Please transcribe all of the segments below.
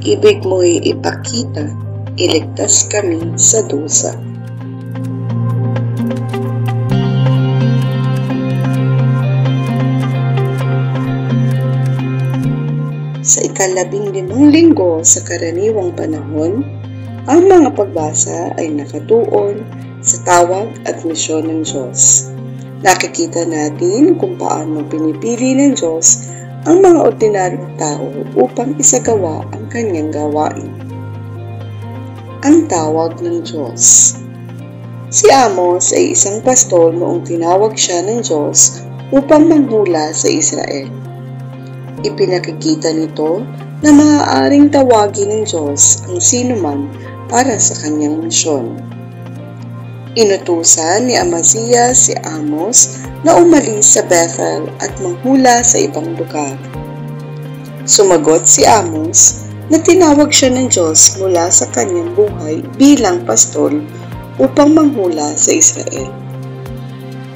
Ibig mo'y ipakita, iligtas kami sa dusa. Sa ika-15 linggo sa karaniwang panahon, ang mga pagbasa ay nakatuon sa tawag at misyon ng Diyos. Nakikita natin kung paano pinipili ng Diyos ang mga ordinaryong tao upang isagawa ang kanyang gawain. Ang tawag ng Diyos. Si Amos ay isang pastol noong tinawag siya ng Diyos upang manghula sa Israel. Ipinakikita nito na maaaring tawagin ng Diyos ang sinuman para sa kanyang misyon. Inutusan ni Amaziah si Amos na umalis sa Bethel at manghula sa ibang lugar. Sumagot si Amos na tinawag siya ng Diyos mula sa kanyang buhay bilang pastol upang manghula sa Israel.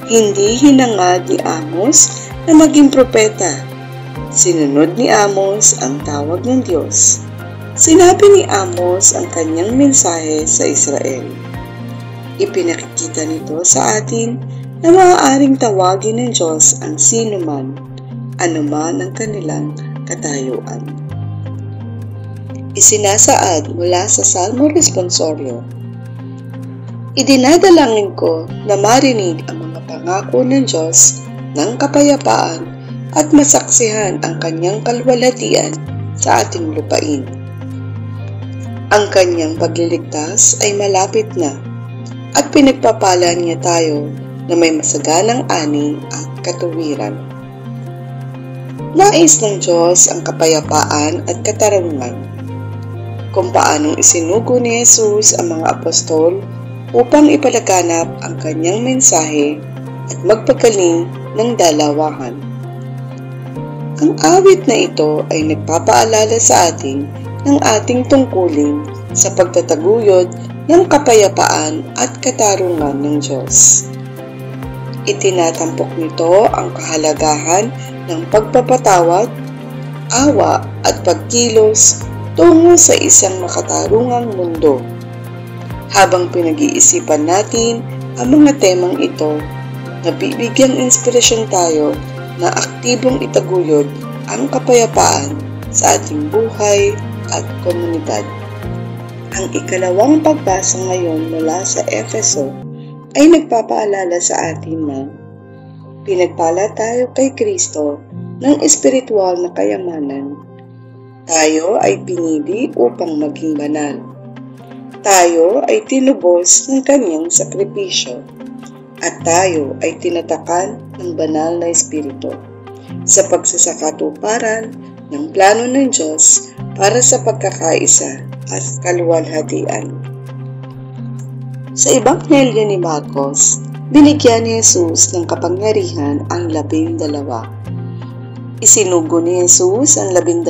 Hindi hinangad ni Amos na maging propeta. Sinunod ni Amos ang tawag ng Diyos. Sinabi ni Amos ang kanyang mensahe sa Israel. Ipinakikita nito sa atin na maaaring tawagin ng Diyos ang sinuman, anuman ang kanilang katayuan. Isinasaad mula sa Salmo Responsorio. Idinadalangin ko na marinig ang mga pangako ng Diyos ng kapayapaan at masaksihan ang kanyang kalwalhatian sa ating lupain. Ang kanyang pagliligtas ay malapit na at pinagpapala niya tayo na may masaganang ani at katuwiran. Nais ng Diyos ang kapayapaan at katarungan. Kung paanong isinugo ni Jesus ang mga apostol upang ipalaganap ang kanyang mensahe at magpagaling ng dalawahan. Ang awit na ito ay nagpapaalala sa atin ng ating tungkulin sa pagtataguyod ng kapayapaan at katarungan ng Diyos. Itinatampok nito ang kahalagahan ng pagpapatawad, awa at pagkilos tungo sa isang makatarungang mundo. Habang pinag-iisipan natin ang mga temang ito, nabibigyang inspirasyon tayo na aktibong itaguyod ang kapayapaan sa ating buhay at komunidad. Ang ikalawang pagbasa ngayon mula sa Efeso ay nagpapaalala sa atin na pinagpala tayo kay Kristo ng espiritual na kayamanan. Tayo ay pinili upang maging banal. Tayo ay tinubos ng kanyang sakripisyo. At tayo ay tinatakan ng banal na espiritu sa pagsasakatuparan ng plano ng Diyos para sa pagkakaisa at kaluwalhatian. Sa Ebanghelyo ni Marcos, binigyan ni Jesus ng kapangyarihan ang 12. Isinugo ni Jesus ang 12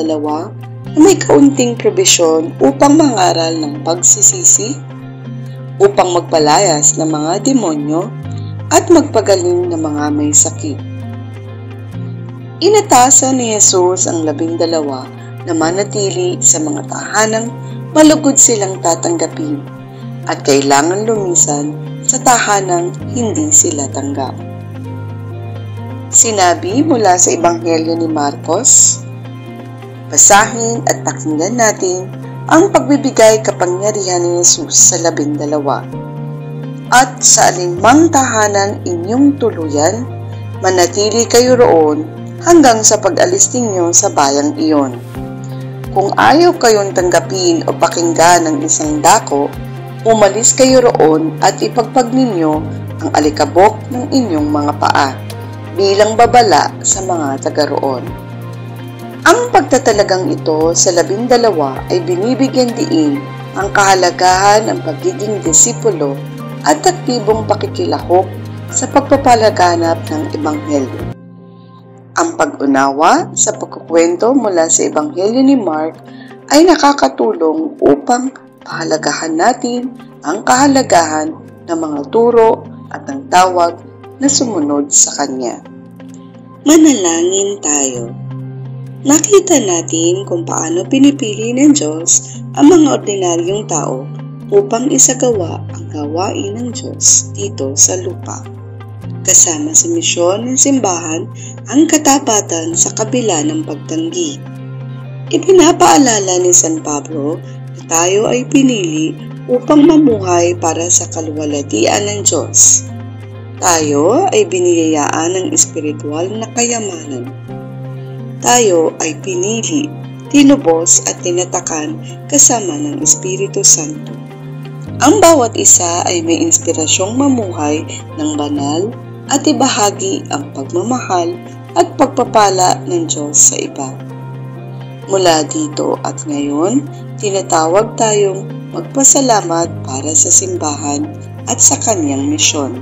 na may kaunting probisyon upang mangaral ng pagsisisi, upang magpalayas ng mga demonyo, at magpagaling ng mga may sakit. Inatasan ni Jesus ang 12 na manatili sa mga tahanang malugod silang tatanggapin at kailangan lumisan sa tahanang hindi sila tanggap. Sinabi mula sa Ebanghelyo ni Marcos. Basahin at pakinggan natin ang pagbibigay kapangyarihan ni Jesus sa 12. At sa alinmang tahanan inyong tuluyan, manatili kayo roon hanggang sa pag-alis ninyo sa bayang iyon. Kung ayaw kayong tanggapin o pakinggan ng isang dako, umalis kayo roon at ipagpag ninyo ang alikabok ng inyong mga paa bilang babala sa mga taga roon. Ang pagtatalagang ito sa 12 ay binibigyan diin ang kahalagahan ng pagiging disipulo at aktibong pakikilahok sa pagpapalaganap ng Ebanghelyo. Ang pag-unawa sa pagkukwento mula sa Ebanghelyo ni Mark ay nakakatulong upang pahalagahan natin ang kahalagahan ng mga turo at ng tawag na sumunod sa Kanya. Manalangin tayo. Nakita natin kung paano pinipili ng Diyos ang mga ordinaryong tao upang isagawa ang gawain ng Diyos dito sa lupa. Kasama sa misyon ng simbahan ang katapatan sa kabila ng pagtanggi. Ipinapaalala ni San Pablo na tayo ay pinili upang mamuhay para sa kaluwalhatian ng Diyos. Tayo ay biniyayaan ng espiritual na kayamanan. Tayo ay pinili, tinubos at tinatakan kasama ng Espiritu Santo. Ang bawat isa ay may inspirasyong mamuhay ng banal at ibahagi ang pagmamahal at pagpapala ng Diyos sa iba. Mula dito at ngayon, tinatawag tayong magpasalamat para sa simbahan at sa kanyang misyon.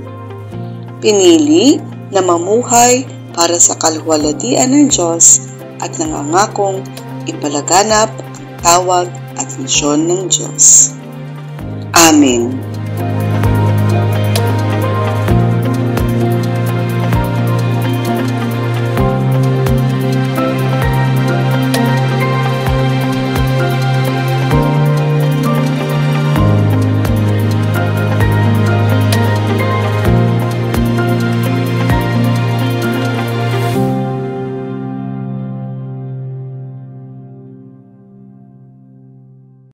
Pinili na mamuhay para sa kaluwalhatian ng Diyos at nangangakong ipalaganap ang tawag at misyon ng Diyos. Amen.